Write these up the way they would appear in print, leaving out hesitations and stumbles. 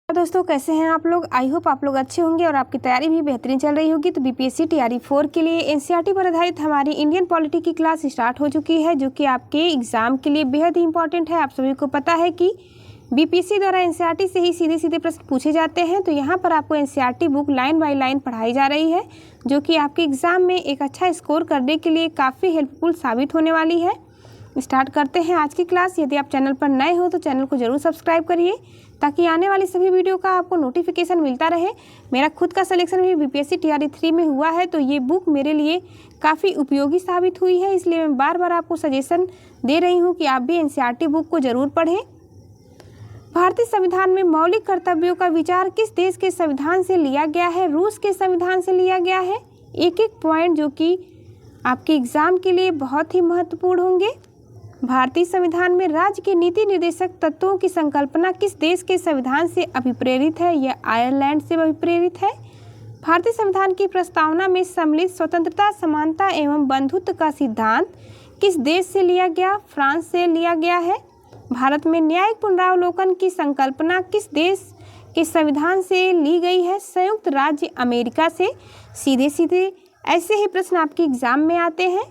दोस्तों कैसे हैं आप लोग। आई होप आप लोग अच्छे होंगे और आपकी तैयारी भी बेहतरीन चल रही होगी। तो बीपीएससी टीआरई 4 के लिए एनसीईआरटी पर आधारित हमारी इंडियन पॉलिटी की क्लास स्टार्ट हो चुकी है, जो कि आपके एग्जाम के लिए बेहद ही इंपॉर्टेंट है। आप सभी को पता है कि बीपीएससी द्वारा एनसीईआरटी से ही सीधे सीधे प्रश्न पूछे जाते हैं। तो यहाँ पर आपको NCERT book line by line पढ़ाई जा रही है, जो कि आपके एग्जाम में एक अच्छा स्कोर करने के लिए काफ़ी हेल्पफुल साबित होने वाली है। स्टार्ट करते हैं आज की क्लास। यदि आप चैनल पर नए हो तो चैनल को जरूर सब्सक्राइब करिए, ताकि आने वाली सभी वीडियो का आपको नोटिफिकेशन मिलता रहे। मेरा खुद का सिलेक्शन भी बीपीएससी टीआरई 3 में हुआ है, तो ये बुक मेरे लिए काफ़ी उपयोगी साबित हुई है। इसलिए मैं बार बार आपको सजेशन दे रही हूँ कि आप भी एनसीईआरटी बुक को जरूर पढ़ें। भारतीय संविधान में मौलिक कर्तव्यों का विचार किस देश के संविधान से लिया गया है? रूस के संविधान से लिया गया है। एक एक पॉइंट जो कि आपके एग्जाम के लिए बहुत ही महत्वपूर्ण होंगे। भारतीय संविधान में राज्य के नीति निर्देशक तत्वों की संकल्पना किस देश के संविधान से अभिप्रेरित है? यह आयरलैंड से अभिप्रेरित है। भारतीय संविधान की प्रस्तावना में सम्मिलित स्वतंत्रता, समानता एवं बंधुत्व का सिद्धांत किस देश से लिया गया? फ्रांस से लिया गया है। भारत में न्यायिक पुनरावलोकन की संकल्पना किस देश के संविधान से ली गई है? संयुक्त राज्य अमेरिका से। सीधे सीधे ऐसे ही प्रश्न आपके एग्जाम में आते हैं।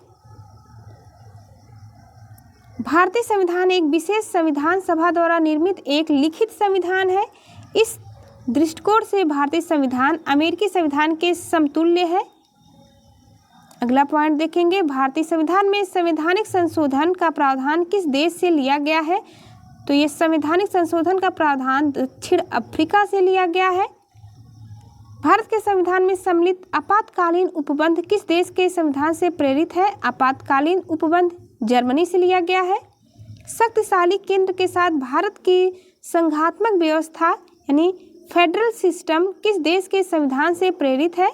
भारतीय संविधान एक विशेष संविधान सभा द्वारा निर्मित एक लिखित संविधान है। इस दृष्टिकोण से भारतीय संविधान अमेरिकी संविधान के समतुल्य है। अगला पॉइंट देखेंगे, भारतीय संविधान में संवैधानिक संशोधन का प्रावधान किस देश से लिया गया है? तो ये संवैधानिक संशोधन का प्रावधान दक्षिण अफ्रीका से लिया गया है। भारत के संविधान में सम्मिलित आपातकालीन उपबंध किस देश के संविधान से प्रेरित है? आपातकालीन उपबंध जर्मनी से लिया गया है। शक्तिशाली केंद्र के साथ भारत की संघात्मक व्यवस्था यानी फेडरल सिस्टम किस देश के संविधान से प्रेरित है?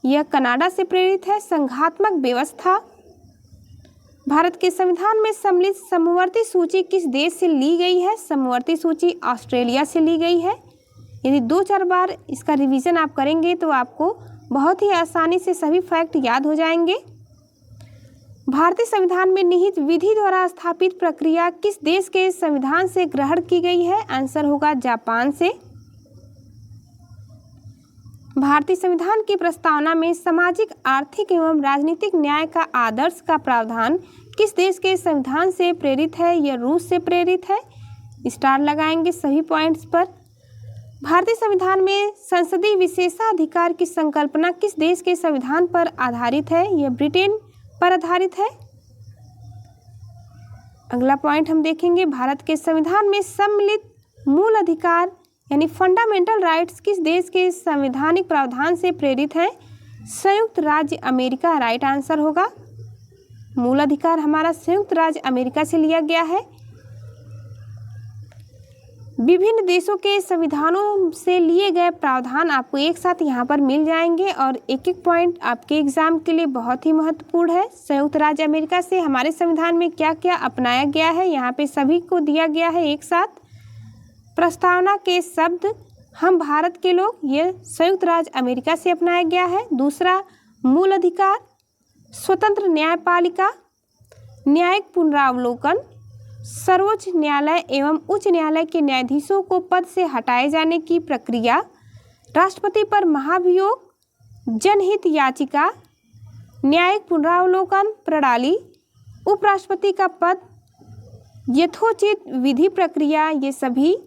यह कनाडा से प्रेरित है। संघात्मक व्यवस्था। भारत के संविधान में सम्मिलित समवर्ती सूची किस देश से ली गई है? समवर्ती सूची ऑस्ट्रेलिया से ली गई है। यदि 2-4 बार इसका रिवीजन आप करेंगे तो आपको बहुत ही आसानी से सभी फैक्ट याद हो जाएंगे। भारतीय संविधान में निहित विधि द्वारा स्थापित प्रक्रिया किस देश के संविधान से ग्रहण की गई है? आंसर होगा जापान से। भारतीय संविधान की प्रस्तावना में सामाजिक, आर्थिक एवं राजनीतिक न्याय का आदर्श का प्रावधान किस देश के संविधान से प्रेरित है? यह रूस से प्रेरित है। स्टार लगाएंगे सभी पॉइंट्स पर। भारतीय संविधान में संसदीय विशेषाधिकार की संकल्पना किस देश के संविधान पर आधारित है? यह ब्रिटेन पर आधारित है। अगला पॉइंट हम देखेंगे, भारत के संविधान में सम्मिलित मूल अधिकार यानी फंडामेंटल राइट्स किस देश के संवैधानिक प्रावधान से प्रेरित है? संयुक्त राज्य अमेरिका राइट आंसर होगा। मूल अधिकार हमारा संयुक्त राज्य अमेरिका से लिया गया है। विभिन्न देशों के संविधानों से लिए गए प्रावधान आपको एक साथ यहाँ पर मिल जाएंगे और एक एक पॉइंट आपके एग्जाम के लिए बहुत ही महत्वपूर्ण है। संयुक्त राज्य अमेरिका से हमारे संविधान में क्या क्या अपनाया गया है, यहाँ पे सभी को दिया गया है एक साथ। प्रस्तावना के शब्द हम भारत के लोग, ये संयुक्त राज्य अमेरिका से अपनाया गया है। दूसरा, मूल अधिकार, स्वतंत्र न्यायपालिका, न्यायिक पुनरावलोकन, सर्वोच्च न्यायालय एवं उच्च न्यायालय के न्यायाधीशों को पद से हटाए जाने की प्रक्रिया, राष्ट्रपति पर महाभियोग, जनहित याचिका, न्यायिक पुनरावलोकन प्रणाली, उपराष्ट्रपति का पद, यथोचित विधि प्रक्रिया, ये सभी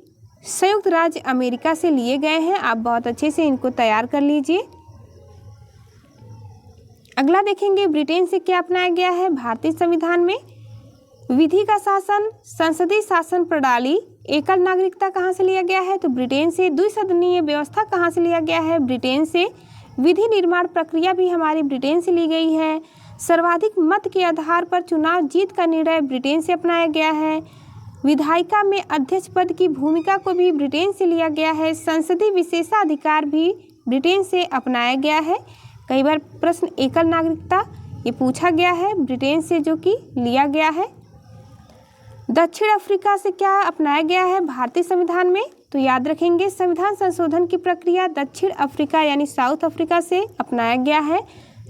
संयुक्त राज्य अमेरिका से लिए गए हैं। आप बहुत अच्छे से इनको तैयार कर लीजिए। अगला देखेंगे, ब्रिटेन से क्या अपनाया गया है? भारतीय संविधान में विधि का शासन, संसदीय शासन प्रणाली, एकल नागरिकता कहाँ से लिया गया है? तो ब्रिटेन से। द्विसदनीय व्यवस्था कहाँ से लिया गया है? ब्रिटेन से। विधि निर्माण प्रक्रिया भी हमारी ब्रिटेन से ली गई है। सर्वाधिक मत के आधार पर चुनाव जीत का निर्णय ब्रिटेन से अपनाया गया है। विधायिका में अध्यक्ष पद की भूमिका को भी ब्रिटेन से लिया गया है। संसदीय विशेषाधिकार भी ब्रिटेन से अपनाया गया है। कई बार प्रश्न एकल नागरिकता ये पूछा गया है, ब्रिटेन से जो कि लिया गया है। दक्षिण अफ्रीका से क्या अपनाया गया है भारतीय संविधान में? तो याद रखेंगे, संविधान संशोधन की प्रक्रिया दक्षिण अफ्रीका यानी साउथ अफ्रीका से अपनाया गया है।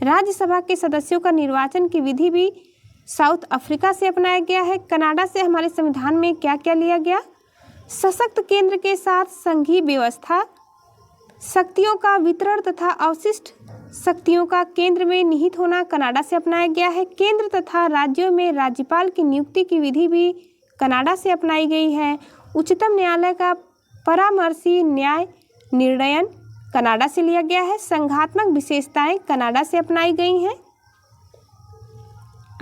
राज्यसभा के सदस्यों का निर्वाचन की विधि भी साउथ अफ्रीका से अपनाया गया है। कनाडा से हमारे संविधान में क्या क्या लिया गया? सशक्त केंद्र के साथ संघीय व्यवस्था, शक्तियों का वितरण तथा अवशिष्ट शक्तियों का केंद्र में निहित होना कनाडा से अपनाया गया है। केंद्र तथा राज्यों में राज्यपाल की नियुक्ति की विधि भी कनाडा से अपनाई गई है। उच्चतम न्यायालय का परामर्शी न्याय निर्णयन कनाडा से लिया गया है। संघात्मक विशेषताएं कनाडा से अपनाई गई हैं।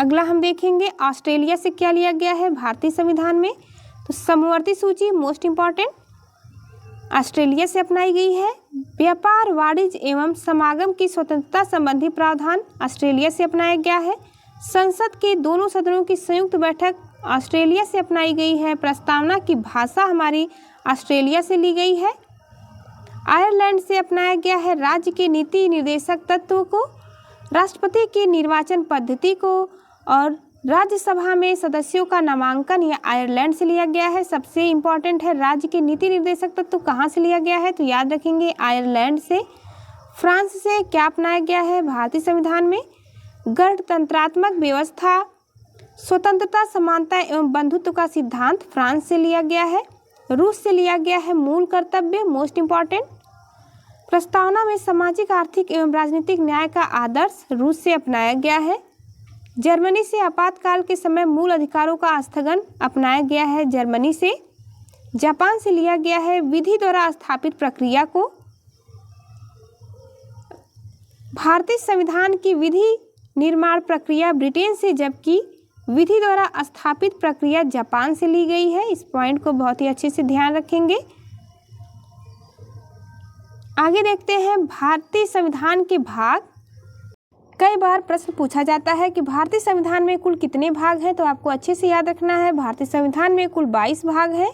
अगला हम देखेंगे ऑस्ट्रेलिया से क्या लिया गया है भारतीय संविधान में। तो समवर्ती सूची मोस्ट इम्पॉर्टेंट ऑस्ट्रेलिया से अपनाई गई है। व्यापार, वाणिज्य एवं समागम की स्वतंत्रता संबंधी प्रावधान ऑस्ट्रेलिया से अपनाया गया है। संसद के दोनों सदनों की संयुक्त बैठक ऑस्ट्रेलिया से अपनाई गई है। प्रस्तावना की भाषा हमारी ऑस्ट्रेलिया से ली गई है। आयरलैंड से अपनाया गया है राज्य के नीति निर्देशक तत्व को, राष्ट्रपति की निर्वाचन पद्धति को और राज्यसभा में सदस्यों का नामांकन यह आयरलैंड से लिया गया है। सबसे इम्पॉर्टेंट है राज्य के नीति निर्देशक तत्व कहाँ से लिया गया है, तो याद रखेंगे आयरलैंड से। फ्रांस से क्या अपनाया गया है भारतीय संविधान में, गणतंत्रात्मक व्यवस्था, स्वतंत्रता, समानता एवं बंधुत्व का सिद्धांत फ्रांस से लिया गया है। रूस से लिया गया है मूल कर्तव्य मोस्ट इम्पॉर्टेंट। प्रस्तावना में सामाजिक, आर्थिक एवं राजनीतिक न्याय का आदर्श रूस से अपनाया गया है। जर्मनी से आपातकाल के समय मूल अधिकारों का स्थगन अपनाया गया है जर्मनी से। जापान से लिया गया है विधि द्वारा स्थापित प्रक्रिया को। भारतीय संविधान की विधि निर्माण प्रक्रिया ब्रिटेन से, जबकि विधि द्वारा स्थापित प्रक्रिया जापान से ली गई है। इस पॉइंट को बहुत ही अच्छे से ध्यान रखेंगे। आगे देखते हैं भारतीय संविधान के भाग। कई बार प्रश्न पूछा जाता है कि भारतीय संविधान में कुल कितने भाग हैं, तो आपको अच्छे से याद रखना है भारतीय संविधान में कुल 22 भाग हैं।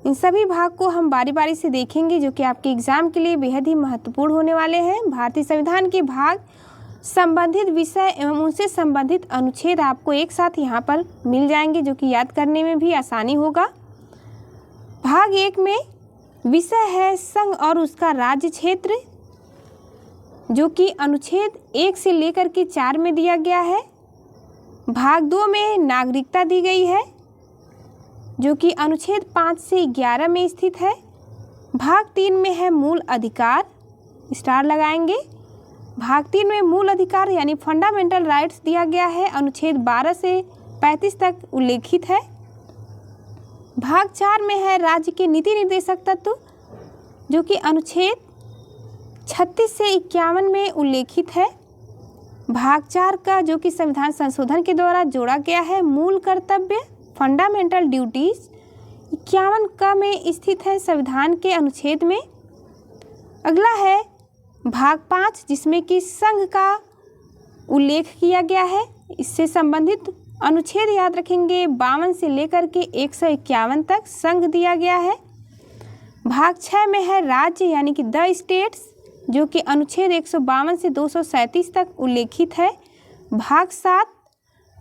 इन सभी भाग को हम बारी बारी से देखेंगे जो कि आपके एग्जाम के लिए बेहद ही महत्वपूर्ण होने वाले हैं। भारतीय संविधान के भाग, संबंधित विषय एवं उनसे संबंधित अनुच्छेद आपको एक साथ यहाँ पर मिल जाएंगे जो कि याद करने में भी आसानी होगा। भाग 1 में विषय है संघ और उसका राज्य क्षेत्र, जो कि अनुच्छेद 1 से लेकर के 4 में दिया गया है। भाग 2 में नागरिकता दी गई है जो कि अनुच्छेद 5 से 11 में स्थित है। भाग 3 में है मूल अधिकार, स्टार लगाएंगे। भाग 3 में मूल अधिकार यानी फंडामेंटल राइट्स दिया गया है, अनुच्छेद 12 से 35 तक उल्लेखित है। भाग 4 में है राज्य के नीति निर्देशक तत्व, जो कि अनुच्छेद 36 से 51 में उल्लेखित है। भाग 4 का जो कि संविधान संशोधन के द्वारा जोड़ा गया है, मूल कर्तव्य, फंडामेंटल ड्यूटीज 51 का में स्थित है संविधान के अनुच्छेद में। अगला है भाग 5 जिसमें कि संघ का उल्लेख किया गया है। इससे संबंधित अनुच्छेद याद रखेंगे 52 से लेकर के 151 तक संघ दिया गया है। भाग 6 में है राज्य यानी कि द स्टेट्स, जो कि अनुच्छेद 152 से 237 तक उल्लेखित है। भाग 7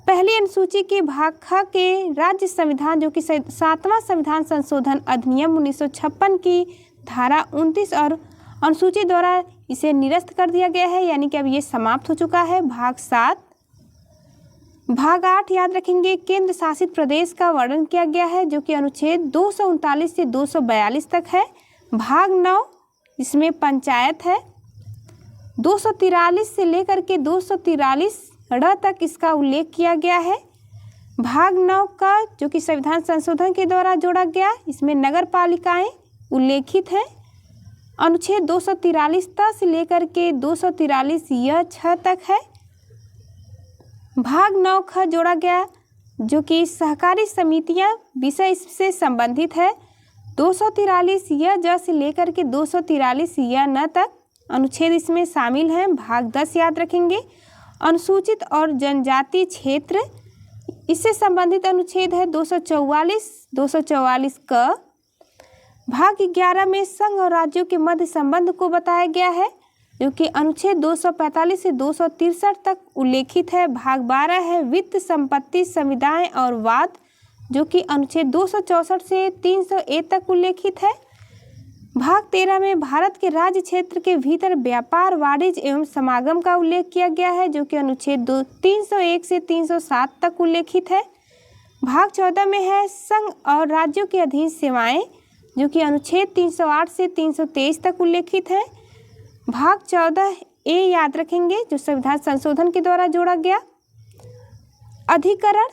पहली अनुसूची के भाग ख के राज्य संविधान, जो कि 7वां संविधान संशोधन अधिनियम 1956 की धारा 29 और अनुसूची द्वारा इसे निरस्त कर दिया गया है, यानी कि अब ये समाप्त हो चुका है। भाग 7। भाग 8 याद रखेंगे केंद्र शासित प्रदेश का वर्णन किया गया है, जो कि अनुच्छेद 239 से 242 तक है। भाग 9 इसमें पंचायत है, 243 से लेकर के 243 तक इसका उल्लेख किया गया है। भाग 9 का जो कि संविधान संशोधन के द्वारा जोड़ा गया, इसमें नगर पालिकाएं उल्लेखित हैं। अनुच्छेद 243 से लेकर के 243 यह 6 तक है। भाग 9 ख जोड़ा गया, जो कि सहकारी समितियां विषय इससे संबंधित है। 243 यह ज से लेकर के 243 यह न तक अनुच्छेद इसमें शामिल हैं। भाग 10 याद रखेंगे अनुसूचित और जनजाति क्षेत्र, इससे संबंधित अनुच्छेद है 244 क। भाग 11 में संघ और राज्यों के मध्य संबंध को बताया गया है, जो कि अनुच्छेद 245 से 263 तक उल्लेखित है। भाग 12 है वित्त, संपत्ति, संविदाएं और वाद, जो कि अनुच्छेद 264 से 300 तक उल्लेखित है। भाग 13 में भारत के राज्य क्षेत्र के भीतर व्यापार, वाणिज्य एवं समागम का उल्लेख किया गया है, जो कि अनुच्छेद 301 से 307 तक उल्लेखित है। भाग 14 में है संघ और राज्यों के अधीन सेवाएं, जो कि अनुच्छेद 308 से 323 तक उल्लेखित है। भाग 14 ए याद रखेंगे, जो संविधान संशोधन के द्वारा जोड़ा गया। अधिकरण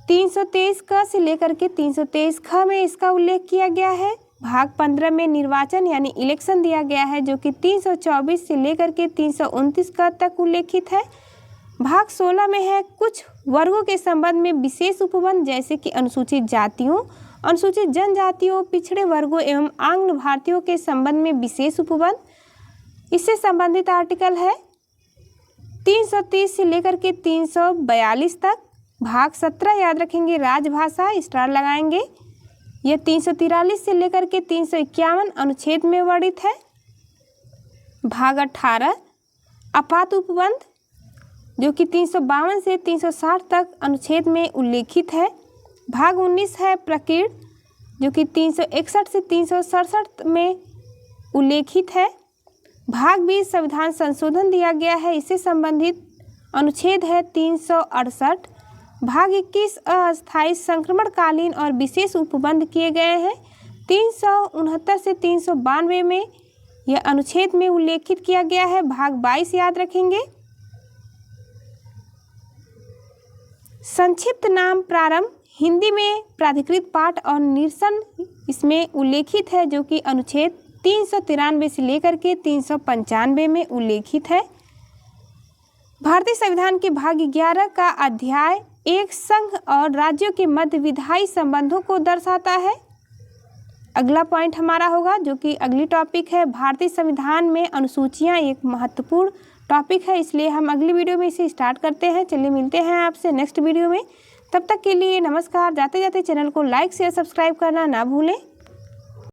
323 क से लेकर के 323 ख में इसका उल्लेख किया गया है। भाग 15 में निर्वाचन यानी इलेक्शन दिया गया है, जो कि 324 से लेकर के 329 क तक उल्लेखित है। भाग 16 में है कुछ वर्गों के संबंध में विशेष उपबंध, जैसे कि अनुसूचित जातियों, अनुसूचित जनजातियों, पिछड़े वर्गों एवं आंग्ल भारतीयों के संबंध में विशेष उपबंध। इससे संबंधित आर्टिकल है 330 से लेकर के 342 तक। भाग 17 याद रखेंगे, राजभाषा, स्टार लगाएंगे। यह 343 से लेकर के 351 अनुच्छेद में वर्णित है। भाग 18 आपात उपबंध, जो कि 352 से 360 तक अनुच्छेद में उल्लेखित है। भाग 19 है प्रकीर्ण, जो कि 361 से 367 में उल्लेखित है। भाग 20 संविधान संशोधन दिया गया है, इससे संबंधित अनुच्छेद है 368। भाग 21 अस्थायी संक्रमणकालीन और विशेष उपबंध किए गए हैं। 369 से 392 में यह अनुच्छेद में उल्लेखित किया गया है। भाग 22 याद रखेंगे। संक्षिप्त नाम प्रारंभ, हिंदी में प्राधिकृत पाठ और निरसन इसमें उल्लेखित है, जो कि अनुच्छेद 393 से लेकर के 395 में उल्लेखित है। भारतीय संविधान के भाग 11 का अध्याय एक संघ और राज्यों के मध्य विधायी संबंधों को दर्शाता है। अगला पॉइंट हमारा होगा, जो कि अगली टॉपिक है, भारतीय संविधान में अनुसूचियां एक महत्वपूर्ण टॉपिक है, इसलिए हम अगली वीडियो में इसे स्टार्ट करते हैं। चलिए मिलते हैं आपसे नेक्स्ट वीडियो में। तब तक के लिए नमस्कार। जाते जाते चैनल को लाइक शेयर सब्सक्राइब करना ना भूलें।